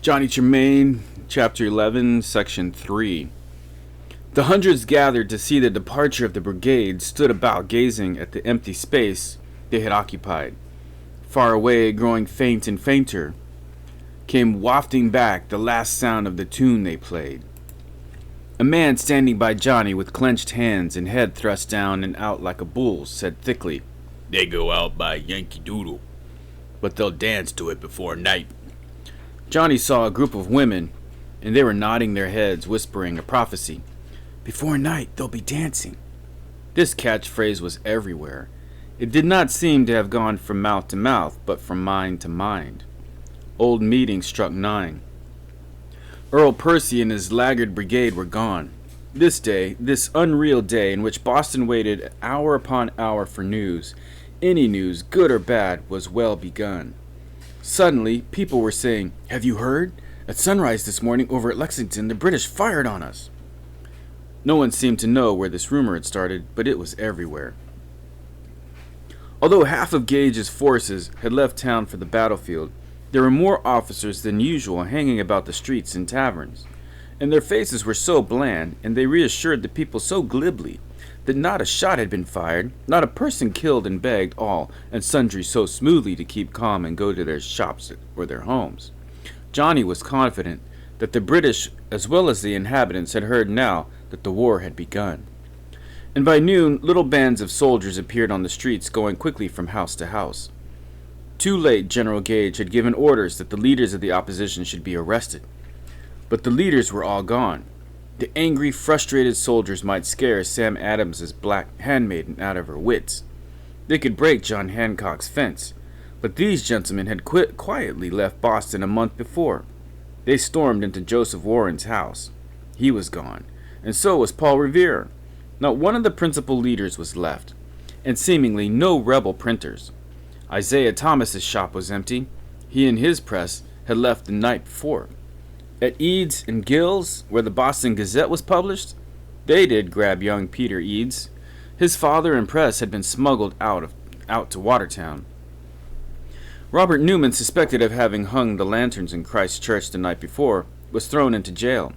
Johnny Tremain, Chapter 11, Section 3. The hundreds gathered to see the departure of the brigade stood about gazing at the empty space they had occupied. Far away, growing faint and fainter, came wafting back the last sound of the tune they played. A man standing by Johnny with clenched hands and head thrust down and out like a bull's said thickly, "They go out by Yankee Doodle, but they'll dance to it before night." Johnny saw a group of women, and they were nodding their heads, whispering a prophecy. Before night, they'll be dancing. This catchphrase was everywhere. It did not seem to have gone from mouth to mouth, but from mind to mind. Old meeting struck 9. Earl Percy and his laggard brigade were gone. This day, this unreal day in which Boston waited hour upon hour for news, any news, good or bad, was well begun. Suddenly, people were saying, "Have you heard? At sunrise this morning over at Lexington, the British fired on us." No one seemed to know where this rumor had started, but it was everywhere. Although half of Gage's forces had left town for the battlefield, there were more officers than usual hanging about the streets and taverns, and their faces were so bland, and they reassured the people so glibly, that not a shot had been fired, not a person killed, and begged all and sundry so smoothly to keep calm and go to their shops or their homes. Johnny was confident that the British as well as the inhabitants had heard now that the war had begun. And by noon, little bands of soldiers appeared on the streets, going quickly from house to house. Too late, General Gage had given orders that the leaders of the opposition should be arrested. But the leaders were all gone. The angry, frustrated soldiers might scare Sam Adams's black handmaiden out of her wits. They could break John Hancock's fence, but these gentlemen had quietly left Boston a month before. They stormed into Joseph Warren's house. He was gone, and so was Paul Revere. Not one of the principal leaders was left, and seemingly no rebel printers. Isaiah Thomas's shop was empty. He and his press had left the night before. At Eads and Gill's, where the Boston Gazette was published, they did grab young Peter Eads. His father and press had been smuggled out to Watertown. Robert Newman, suspected of having hung the lanterns in Christ Church the night before, was thrown into jail,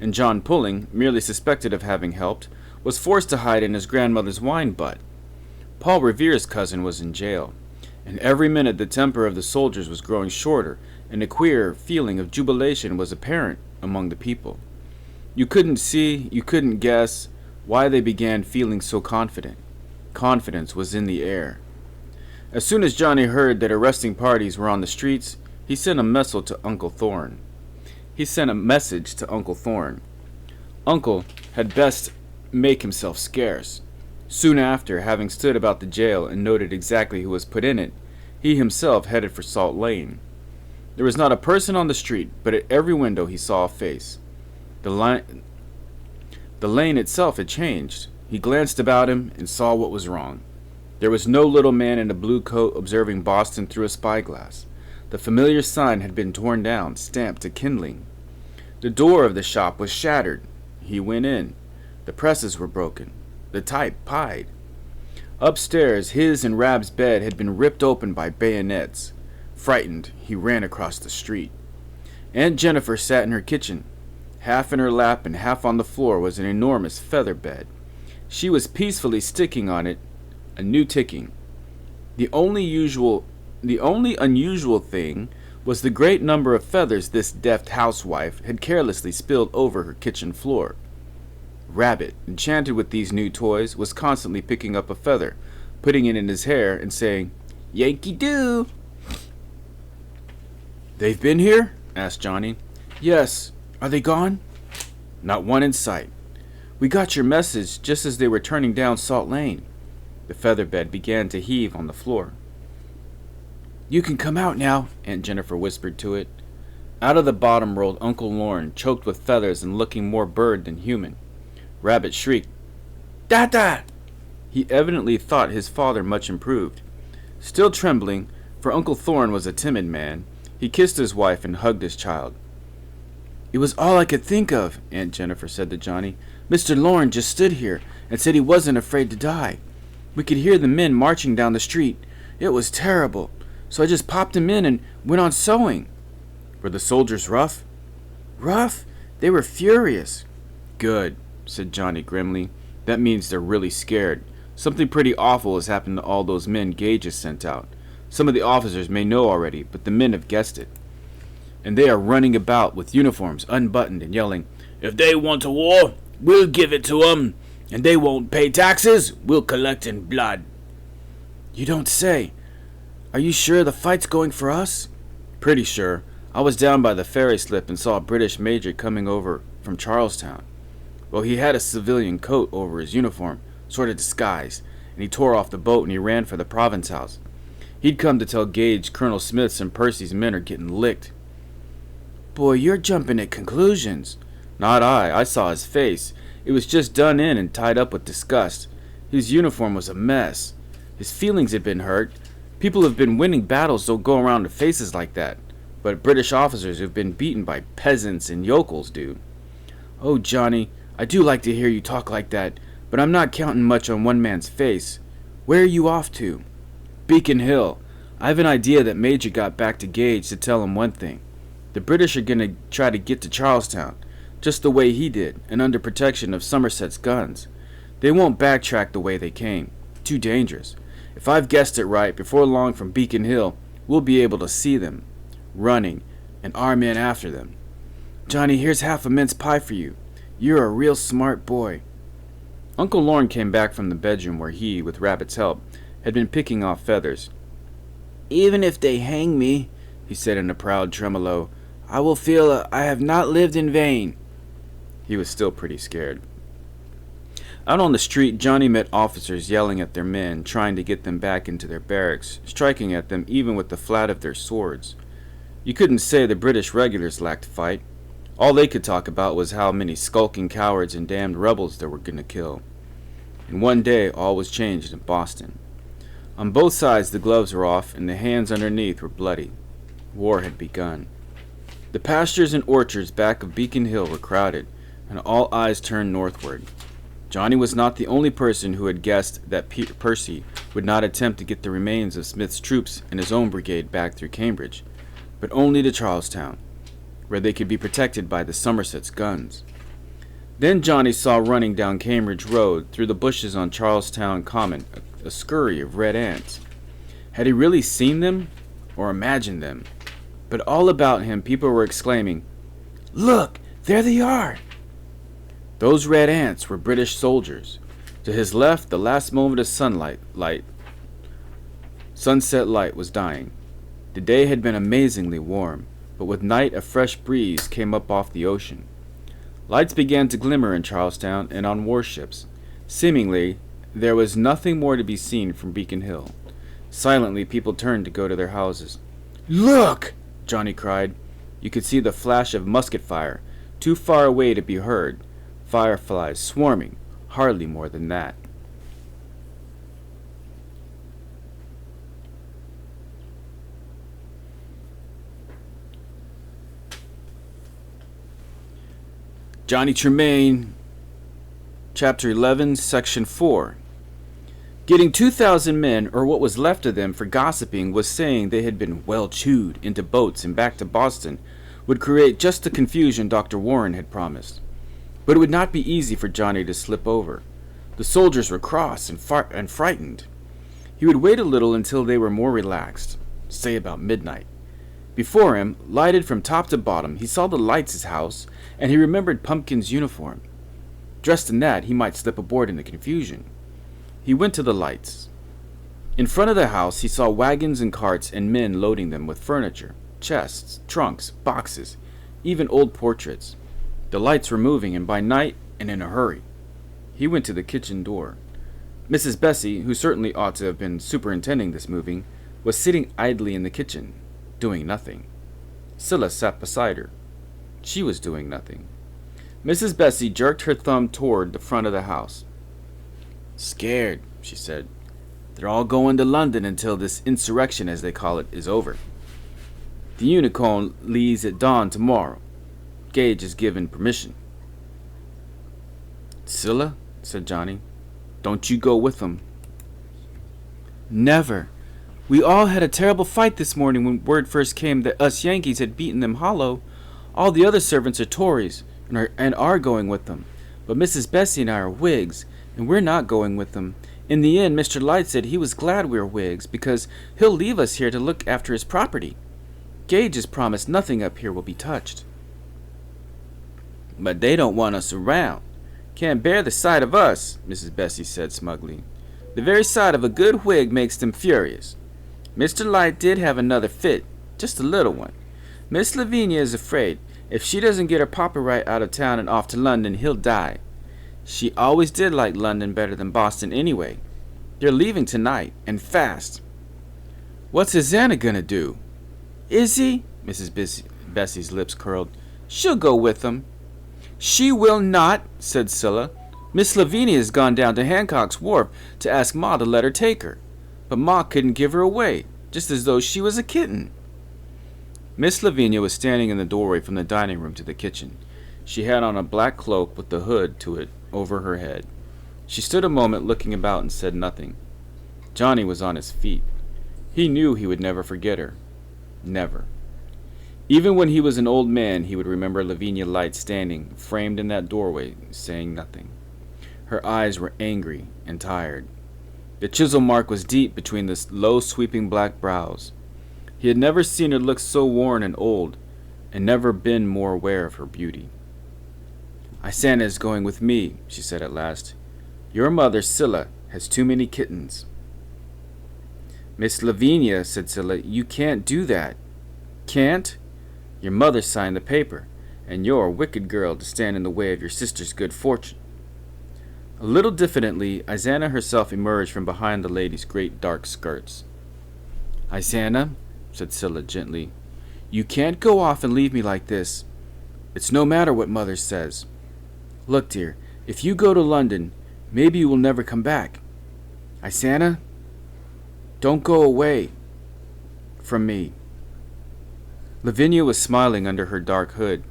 and John Pulling, merely suspected of having helped, was forced to hide in his grandmother's wine butt. Paul Revere's cousin was in jail, and every minute the temper of the soldiers was growing shorter, and a queer feeling of jubilation was apparent among the people. You couldn't see, you couldn't guess why they began feeling so confident. Confidence was in the air. As soon as Johnny heard that arresting parties were on the streets, he sent a message to Uncle Thorne. Uncle had best make himself scarce. Soon after, having stood about the jail and noted exactly who was put in it, he himself headed for Salt Lane. There was not a person on the street, but at every window he saw a face. The lane itself had changed. He glanced about him and saw what was wrong. There was no little man in a blue coat observing Boston through a spyglass. The familiar sign had been torn down, stamped to kindling. The door of the shop was shattered. He went in. The presses were broken. The type pied. Upstairs, his and Rab's bed had been ripped open by bayonets. Frightened, he ran across the street. Aunt Jennifer sat in her kitchen. Half in her lap and half on the floor was an enormous feather bed. She was peacefully sticking on it a new ticking. The only unusual thing was the great number of feathers this deft housewife had carelessly spilled over her kitchen floor. Rabbit, enchanted with these new toys, was constantly picking up a feather, putting it in his hair, and saying, "Yankee Doo!" "They've been here?" asked Johnny. "Yes. Are they gone?" "Not one in sight. We got your message just as they were turning down Salt Lane." The feather bed began to heave on the floor. "You can come out now," Aunt Jennifer whispered to it. Out of the bottom rolled Uncle Lorne, choked with feathers and looking more bird than human. Rabbit shrieked, "Dada!" He evidently thought his father much improved. Still trembling, for Uncle Thorne was a timid man, he kissed his wife and hugged his child. "It was all I could think of," Aunt Jennifer said to Johnny. "Mr. Lorne just stood here and said he wasn't afraid to die. We could hear the men marching down the street. It was terrible. So I just popped him in and went on sewing." Were the soldiers rough? Rough? They were furious. Good, said Johnny grimly. That means they're really scared. Something pretty awful has happened to all those men Gage has sent out. Some of the officers may know already, but the men have guessed it. And they are running about with uniforms unbuttoned and yelling, If they want a war, we'll give it to 'em. And they won't pay taxes, we'll collect in blood. You don't say. Are you sure the fight's going for us? Pretty sure. I was down by the ferry slip and saw a British major coming over from Charlestown. Well, he had a civilian coat over his uniform, sort of disguised, and he tore off the boat and he ran for the province house. He'd come to tell Gage Colonel Smith's and Percy's men are getting licked. Boy, you're jumping at conclusions. Not I saw his face. It was just done in and tied up with disgust. His uniform was a mess. His feelings had been hurt. People who've been winning battles don't go around with faces like that. But British officers who've been beaten by peasants and yokels do. Oh, Johnny, I do like to hear you talk like that, but I'm not counting much on one man's face. Where are you off to? Beacon Hill. I have an idea that Major got back to Gage to tell him one thing. The British are going to try to get to Charlestown, just the way he did, and under protection of Somerset's guns. They won't backtrack the way they came. Too dangerous. If I've guessed it right, before long from Beacon Hill, we'll be able to see them, running, and our men after them. Johnny, here's half a mince pie for you. You're a real smart boy. Uncle Lorne came back from the bedroom where he, with Rabbit's help, had been picking off feathers. Even if they hang me, he said in a proud tremolo, I will feel I have not lived in vain. He was still pretty scared. Out on the street, Johnny met officers yelling at their men, trying to get them back into their barracks, striking at them even with the flat of their swords. You couldn't say the British regulars lacked fight. All they could talk about was how many skulking cowards and damned rebels they were going to kill. And one day, all was changed in Boston. On both sides, the gloves were off, and the hands underneath were bloody. War had begun. The pastures and orchards back of Beacon Hill were crowded, and all eyes turned northward. Johnny was not the only person who had guessed that Percy would not attempt to get the remains of Smith's troops and his own brigade back through Cambridge, but only to Charlestown, where they could be protected by the Somerset's guns. Then Johnny saw running down Cambridge Road through the bushes on Charlestown Common a scurry of red ants. Had he really seen them or imagined them? But all about him people were exclaiming, Look, there they are! Those red ants were British soldiers. To his left, the last moment of sunset light was dying. The day had been amazingly warm, but with night a fresh breeze came up off the ocean. Lights began to glimmer in Charlestown and on warships. Seemingly, there was nothing more to be seen from Beacon Hill. Silently, people turned to go to their houses. Look! Johnny cried. You could see the flash of musket fire, too far away to be heard. Fireflies swarming, hardly more than that. Johnny Tremain, Chapter 11, Section 4. Getting 2,000 men, or what was left of them, for gossiping was saying they had been well chewed into boats and back to Boston would create just the confusion Dr. Warren had promised. But it would not be easy for Johnny to slip over. The soldiers were cross and frightened. He would wait a little until they were more relaxed, say about midnight. Before him, lighted from top to bottom, he saw the Lights' house, and he remembered Pumpkin's uniform. Dressed in that, he might slip aboard in the confusion. He went to the Lights. In front of the house, he saw wagons and carts and men loading them with furniture, chests, trunks, boxes, even old portraits. The Lights were moving, and by night, and in a hurry. He went to the kitchen door. Mrs. Bessie, who certainly ought to have been superintending this moving, was sitting idly in the kitchen, doing nothing. Scylla sat beside her. She was doing nothing. Mrs. Bessie jerked her thumb toward the front of the house. Scared, she said. They're all going to London until this insurrection, as they call it, is over. The Unicorn leaves at dawn tomorrow. Gage has given permission. Scylla, said Johnny, don't you go with them. Never. We all had a terrible fight this morning when word first came that us Yankees had beaten them hollow. All the other servants are Tories and are going with them. But Mrs. Bessie and I are Whigs, and we're not going with them. In the end, Mr. Light said he was glad we were Whigs, because he'll leave us here to look after his property. Gage has promised nothing up here will be touched. But they don't want us around. Can't bear the sight of us, Mrs. Bessie said smugly. The very sight of a good Whig makes them furious. Mr. Light did have another fit, just a little one. Miss Lavinia is afraid if she doesn't get her papa right out of town and off to London, he'll die. She always did like London better than Boston anyway. They're leaving tonight, and fast. What's Susanna gonna do? Is he? Mrs. Bessie's lips curled. She'll go with them. She will not, said Scylla. Miss Lavinia has gone down to Hancock's Wharf to ask Ma to let her take her. But Ma couldn't give her away, just as though she was a kitten. Miss Lavinia was standing in the doorway from the dining room to the kitchen. She had on a black cloak with the hood to it over her head. She stood a moment looking about and said nothing. Johnny was on his feet. He knew he would never forget her. Never. Even when he was an old man, he would remember Lavinia Light standing, framed in that doorway, saying nothing. Her eyes were angry and tired. The chisel mark was deep between the low, sweeping black brows. He had never seen her look so worn and old, and never been more aware of her beauty. Isana is going with me, she said at last. Your mother, Scylla, has too many kittens. Miss Lavinia, said Scylla, you can't do that. Can't? Your mother signed the paper, and you're a wicked girl to stand in the way of your sister's good fortune. A little diffidently, Isana herself emerged from behind the lady's great dark skirts. Isana, said Scylla gently, you can't go off and leave me like this. It's no matter what Mother says. Look, dear, if you go to London, maybe you will never come back. Isana, don't go away from me. Lavinia was smiling under her dark hood.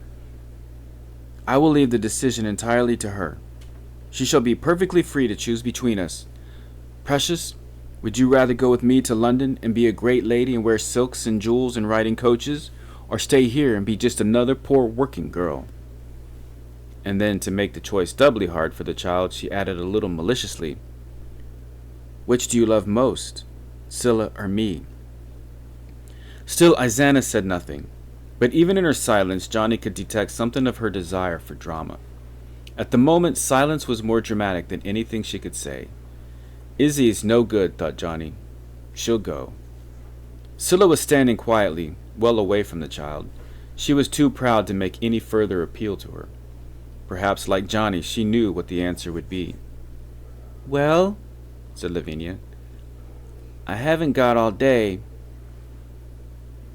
I will leave the decision entirely to her. She shall be perfectly free to choose between us. Precious, would you rather go with me to London and be a great lady and wear silks and jewels and ride in coaches, or stay here and be just another poor working girl? And then, to make the choice doubly hard for the child, she added a little maliciously, which do you love most, Scylla or me? Still, Isana said nothing, but even in her silence, Johnny could detect something of her desire for drama. At the moment, silence was more dramatic than anything she could say. Izzy's no good, thought Johnny. She'll go. Scylla was standing quietly, well away from the child. She was too proud to make any further appeal to her. Perhaps, like Johnny, she knew what the answer would be. Well, said Lavinia, I haven't got all day.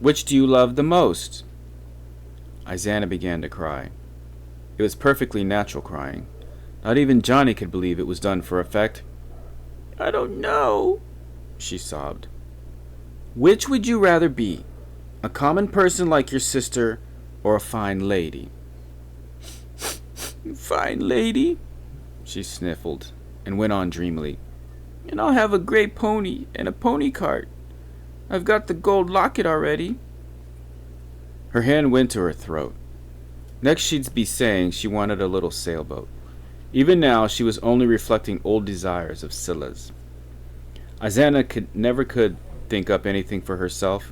Which do you love the most? Isana began to cry. It was perfectly natural crying. Not even Johnny could believe it was done for effect. I don't know, she sobbed. Which would you rather be? A common person like your sister, or a fine lady? Fine lady, she sniffled, and went on dreamily. And I'll have a gray pony and a pony cart. I've got the gold locket already. Her hand went to her throat. Next she'd be saying she wanted a little sailboat. Even now she was only reflecting old desires of Scylla's. Isana never could think up anything for herself.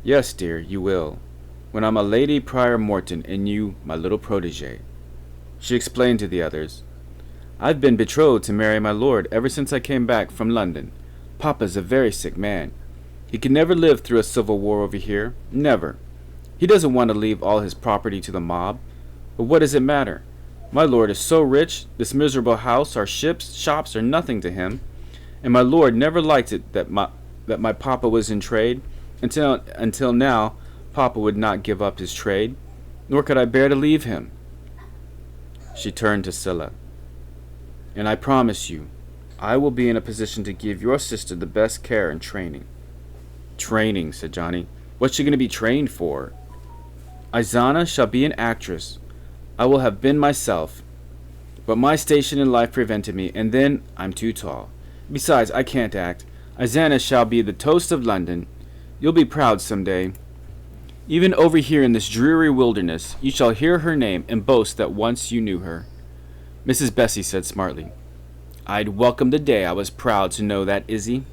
Yes, dear, you will, when I'm a Lady Prior Morton and you my little protege. She explained to the others. I've been betrothed to marry my lord ever since I came back from London. Papa's a very sick man. He can never live through a civil war over here. Never. He doesn't want to leave all his property to the mob. But what does it matter? My lord is so rich, this miserable house, our shops are nothing to him. And my lord never liked it that my papa was in trade. Until now, papa would not give up his trade, nor could I bear to leave him. She turned to Scylla. And I promise you, I will be in a position to give your sister the best care and training. Training, said Johnny. What's she going to be trained for? Isana shall be an actress. I will have been myself. But my station in life prevented me, and then I'm too tall. Besides, I can't act. Izana shall be the toast of London. You'll be proud some day. Even over here in this dreary wilderness, you shall hear her name and boast that once you knew her. Mrs. Bessie said smartly, I'd welcome the day I was proud to know that Izzy.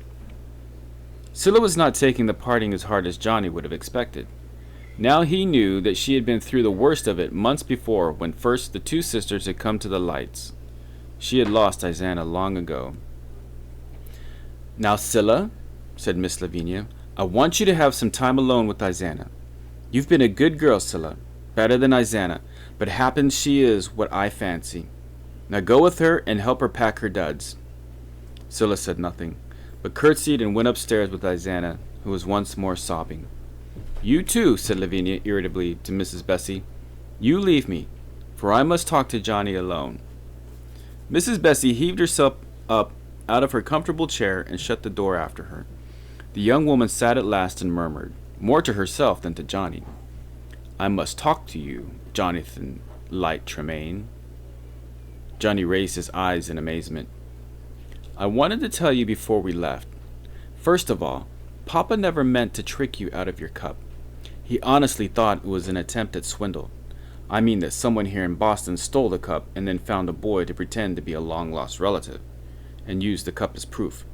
Scylla was not taking the parting as hard as Johnny would have expected. Now he knew that she had been through the worst of it months before when first the two sisters had come to the lights. She had lost Izana long ago. Now, Scylla, said Miss Lavinia, I want you to have some time alone with Izana. You've been a good girl, Scylla, better than Izana, but happens she is what I fancy. Now go with her and help her pack her duds. Scylla said nothing, but curtsied and went upstairs with Izana, who was once more sobbing. You too, said Lavinia irritably to Mrs. Bessie. You leave me, for I must talk to Johnny alone. Mrs. Bessie heaved herself up out of her comfortable chair and shut the door after her. The young woman sat at last and murmured, more to herself than to Johnny, I must talk to you, Jonathan Light Tremain. Johnny raised his eyes in amazement. I wanted to tell you before we left. First of all, Papa never meant to trick you out of your cup. He honestly thought it was an attempt at swindle. I mean that someone here in Boston stole the cup and then found a boy to pretend to be a long-lost relative, and used the cup as proof.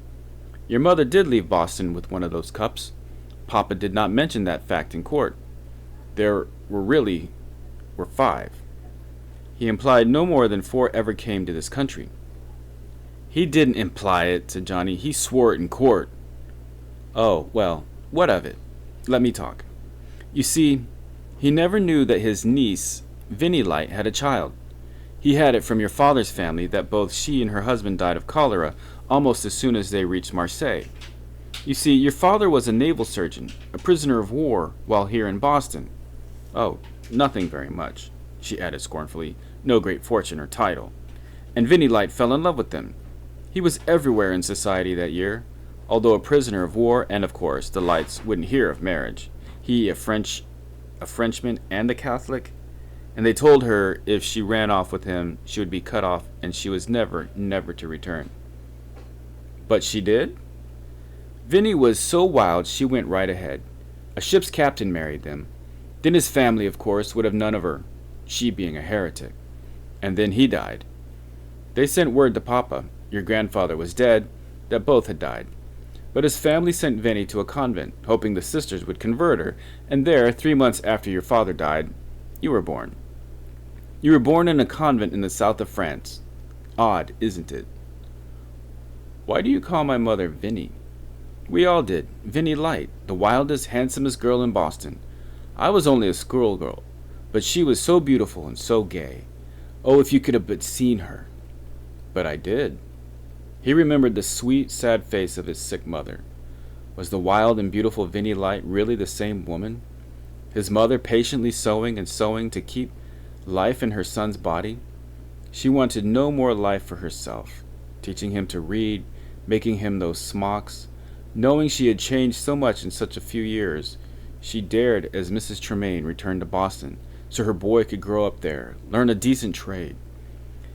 Your mother did leave Boston with one of those cups. Papa did not mention that fact in court. There were 5. He implied no more than 4 ever came to this country. He didn't imply it, said Johnny. He swore it in court. Oh, well, what of it? Let me talk. You see, he never knew that his niece, Vinnie Light, had a child. He had it from your father's family that both she and her husband died of cholera almost as soon as they reached Marseille. You see, your father was a naval surgeon, a prisoner of war, while here in Boston. Oh, nothing very much, she added scornfully. No great fortune or title. And Vinnie Light fell in love with them. He was everywhere in society that year, although a prisoner of war, and of course the Lights wouldn't hear of marriage. He a Frenchman and a Catholic, and they told her if she ran off with him, she would be cut off, and she was never to return. But she did? Vinnie was so wild she went right ahead. A ship's captain married them. Then his family, of course, would have none of her, she being a heretic. And then he died. They sent word to Papa, your grandfather was dead, that both had died. But his family sent Vinnie to a convent, hoping the sisters would convert her, and there, 3 months after your father died, you were born. You were born in a convent in the south of France. Odd, isn't it? Why do you call my mother Vinnie? We all did. Vinnie Light, the wildest, handsomest girl in Boston. I was only a schoolgirl, but she was so beautiful and so gay. Oh, if you could have but seen her. But I did. He remembered the sweet, sad face of his sick mother. Was the wild and beautiful Vinnie Light really the same woman? His mother patiently sewing and sewing to keep life in her son's body? She wanted no more life for herself, teaching him to read, making him those smocks. Knowing she had changed so much in such a few years, she dared, as Mrs. Tremain, return to Boston, so her boy could grow up there, learn a decent trade.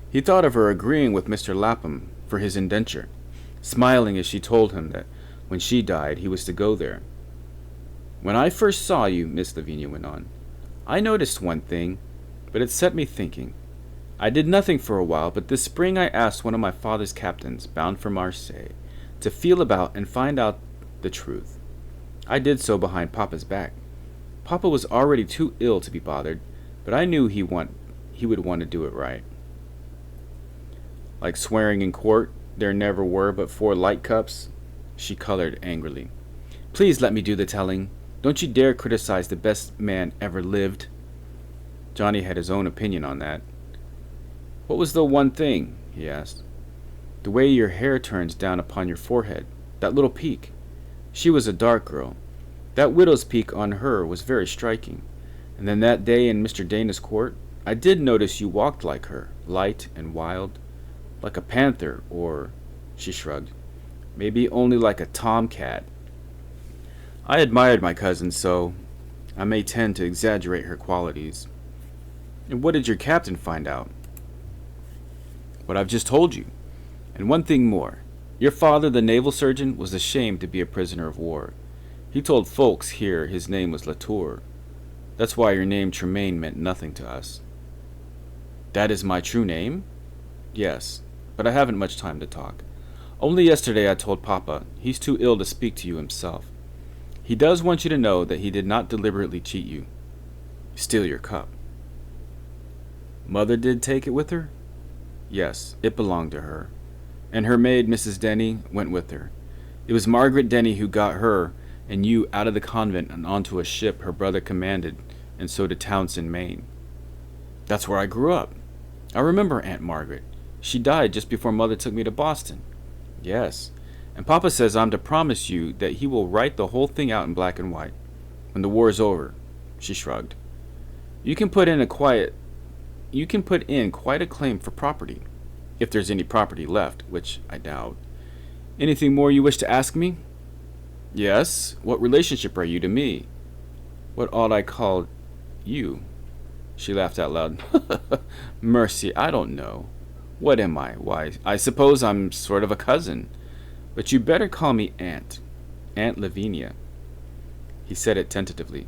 He thought of her agreeing with Mr. Lapham for his indenture, smiling as she told him that when she died he was to go there. When I first saw you, Miss Lavinia went on, I noticed one thing, but it set me thinking. I did nothing for a while, but this spring I asked one of my father's captains, bound for Marseille, to feel about and find out the truth. I did so behind Papa's back. Papa was already too ill to be bothered, but I knew he would want to do it right. Like swearing in court, there never were but 4 light cups. She colored angrily. Please let me do the telling. Don't you dare criticize the best man ever lived. Johnny had his own opinion on that. What was the one thing? He asked. The way your hair turns down upon your forehead, that little peak. She was a dark girl. That widow's peak on her was very striking. And then that day in Mr. Dana's court, I did notice you walked like her, light and wild. Like a panther, or, she shrugged, maybe only like a tomcat. I admired my cousin so. I may tend to exaggerate her qualities. And what did your captain find out? What I've just told you. And one thing more. Your father, the naval surgeon, was ashamed to be a prisoner of war. He told folks here his name was Latour. That's why your name Tremain meant nothing to us. That is my true name? Yes, but I haven't much time to talk. Only yesterday I told Papa he's too ill to speak to you himself. He does want you to know that he did not deliberately cheat you. Steal your cup. Mother did take it with her? Yes, it belonged to her. And her maid, Mrs. Denny, went with her. It was Margaret Denny who got her and you out of the convent and onto a ship her brother commanded, and so to Townsend, Maine. That's where I grew up. I remember Aunt Margaret. She died just before Mother took me to Boston. Yes, and Papa says I'm to promise you that he will write the whole thing out in black and white. When the war is over, she shrugged. You can put in quite a claim for property, if there's any property left, which I doubt. Anything more you wish to ask me? Yes, what relationship are you to me? What ought I call you? She laughed out loud. Mercy, I don't know. What am I? Why, I suppose I'm sort of a cousin. But you better call me Aunt. Aunt Lavinia. He said it tentatively.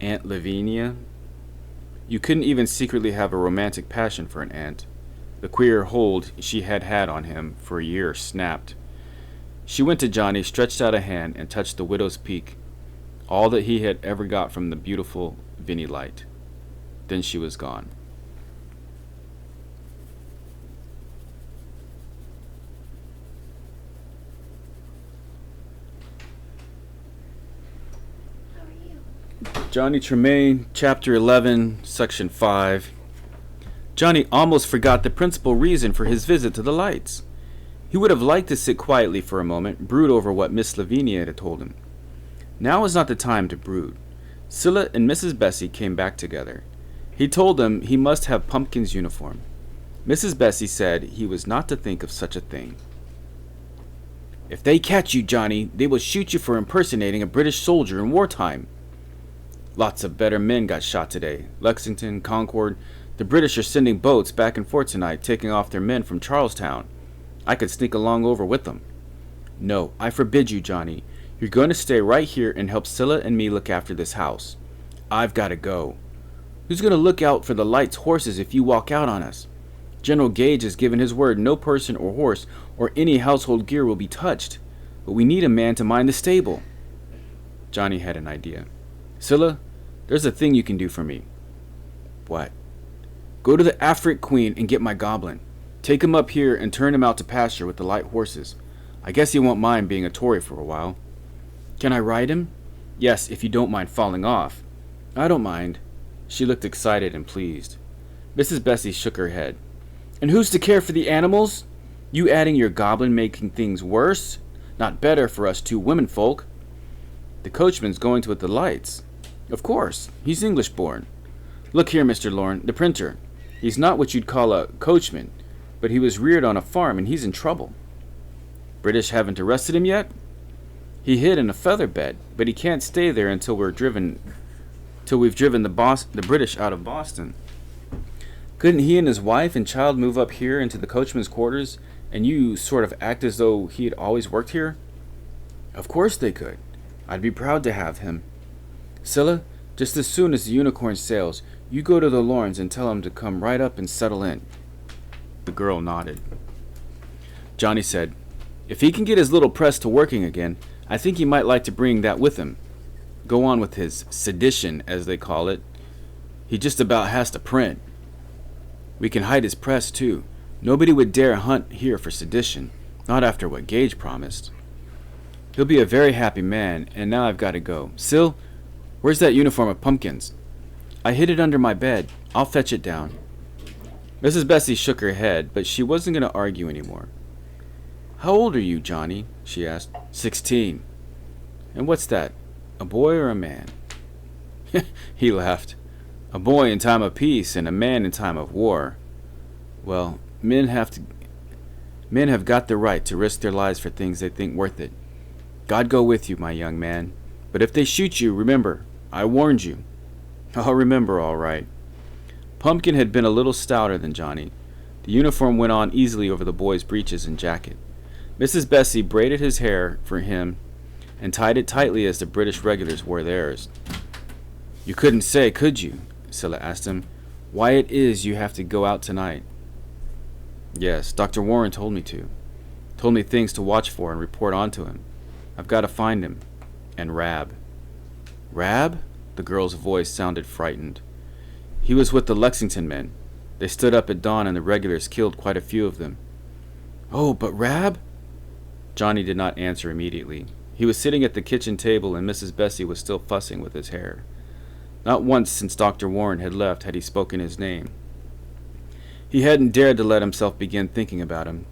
Aunt Lavinia? You couldn't even secretly have a romantic passion for an aunt. The queer hold she had had on him for a year snapped. She went to Johnny, stretched out a hand, and touched the widow's peak, all that he had ever got from the beautiful Vinny light. Then she was gone. Johnny Tremain, Chapter 11, Section 5. Johnny almost forgot the principal reason for his visit to the lights. He would have liked to sit quietly for a moment, brood over what Miss Lavinia had told him. Now was not the time to brood. Scylla and Mrs. Bessie came back together. He told them he must have Pumpkin's uniform. Mrs. Bessie said he was not to think of such a thing. If they catch you, Johnny, they will shoot you for impersonating a British soldier in wartime. Lots of better men got shot today. Lexington, Concord. The British are sending boats back and forth tonight, taking off their men from Charlestown. I could sneak along over with them. No, I forbid you, Johnny. You're going to stay right here and help Scylla and me look after this house. I've got to go. Who's going to look out for the lights' horses if you walk out on us? General Gage has given his word no person or horse or any household gear will be touched. But we need a man to mind the stable. Johnny had an idea. Scylla, there's a thing you can do for me. What? Go to the Afric Queen and get my goblin. Take him up here and turn him out to pasture with the light horses. I guess he won't mind being a Tory for a while. Can I ride him? Yes, if you don't mind falling off. I don't mind. She looked excited and pleased. Mrs. Bessie shook her head. And who's to care for the animals? You adding your goblin making things worse? Not better for us two women folk. The coachman's going to with the lights. Of course, he's English born. Look here, Mr. Lorne, the printer. He's not what you'd call a coachman, but he was reared on a farm and he's in trouble. British haven't arrested him yet? He hid in a feather bed, but he can't stay there until we've driven the British out of Boston. Couldn't he and his wife and child move up here into the coachman's quarters, and you sort of act as though he had always worked here? Of course they could. I'd be proud to have him. Scylla, just as soon as the Unicorn sails, you go to the Lornes and tell him to come right up and settle in. The girl nodded. Johnny said, if he can get his little press to working again, I think he might like to bring that with him. Go on with his sedition, as they call it. He just about has to print. We can hide his press, too. Nobody would dare hunt here for sedition, not after what Gage promised. He'll be a very happy man, and now I've got to go. Syl, where's that uniform of Pumpkin's? I hid it under my bed. I'll fetch it down. Mrs. Bessie shook her head, but she wasn't going to argue anymore. How old are you, Johnny? She asked. 16. And what's that? A boy or a man? He laughed. A boy in time of peace and a man in time of war. Well, men have got the right to risk their lives for things they think worth it. God go with you, my young man. But if they shoot you, remember, I warned you. I'll remember all right. Pumpkin had been a little stouter than Johnny. The uniform went on easily over the boy's breeches and jacket. Mrs. Bessie braided his hair for him and tied it tightly as the British regulars wore theirs. "You couldn't say, could you?" Scylla asked him, "why it is you have to go out tonight?" "Yes, Dr. Warren told me to. Told me things to watch for and report on to him. I've got to find him. And Rab." "Rab?" The girl's voice sounded frightened. "He was with the Lexington men. They stood up at dawn and the regulars killed quite a few of them." "Oh, but Rab?" Johnny did not answer immediately. He was sitting at the kitchen table and Mrs. Bessie was still fussing with his hair. Not once since Dr. Warren had left had he spoken his name. He hadn't dared to let himself begin thinking about him.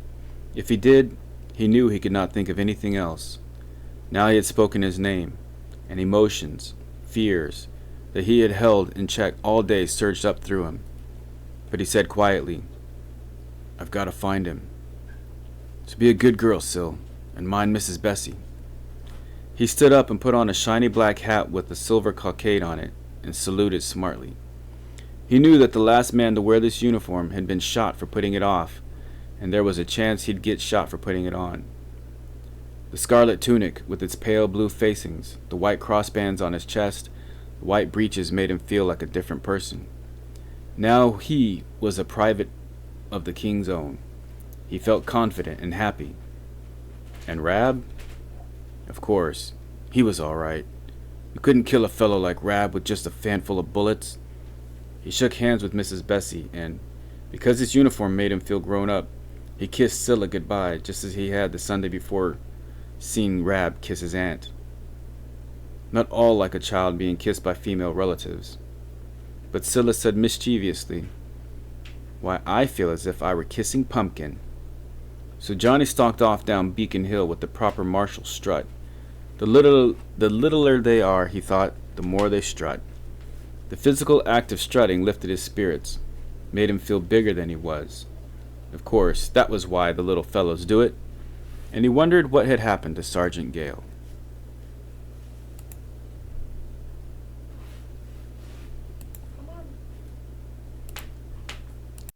If he did, he knew he could not think of anything else. Now he had spoken his name, and emotions, fears, that he had held in check all day surged up through him. But he said quietly, "I've got to find him. So be a good girl, Syl, and mind Mrs. Bessie." He stood up and put on a shiny black hat with a silver cockade on it, and saluted smartly. He knew that the last man to wear this uniform had been shot for putting it off, and there was a chance he'd get shot for putting it on. The scarlet tunic with its pale blue facings, the white crossbands on his chest, the white breeches made him feel like a different person. Now he was a private of the King's Own. He felt confident and happy. And Rab? Of course, he was all right. You couldn't kill a fellow like Rab with just a fanful of bullets. He shook hands with Mrs. Bessie, and because his uniform made him feel grown up, he kissed Scylla goodbye just as he had the Sunday before seeing Rab kiss his aunt. Not all like a child being kissed by female relatives. But Scylla said mischievously, "Why, I feel as if I were kissing Pumpkin." So Johnny stalked off down Beacon Hill with the proper martial strut. The littler they are, he thought, the more they strut. The physical act of strutting lifted his spirits, made him feel bigger than he was. Of course, that was why the little fellows do it, and he wondered what had happened to Sergeant Gale.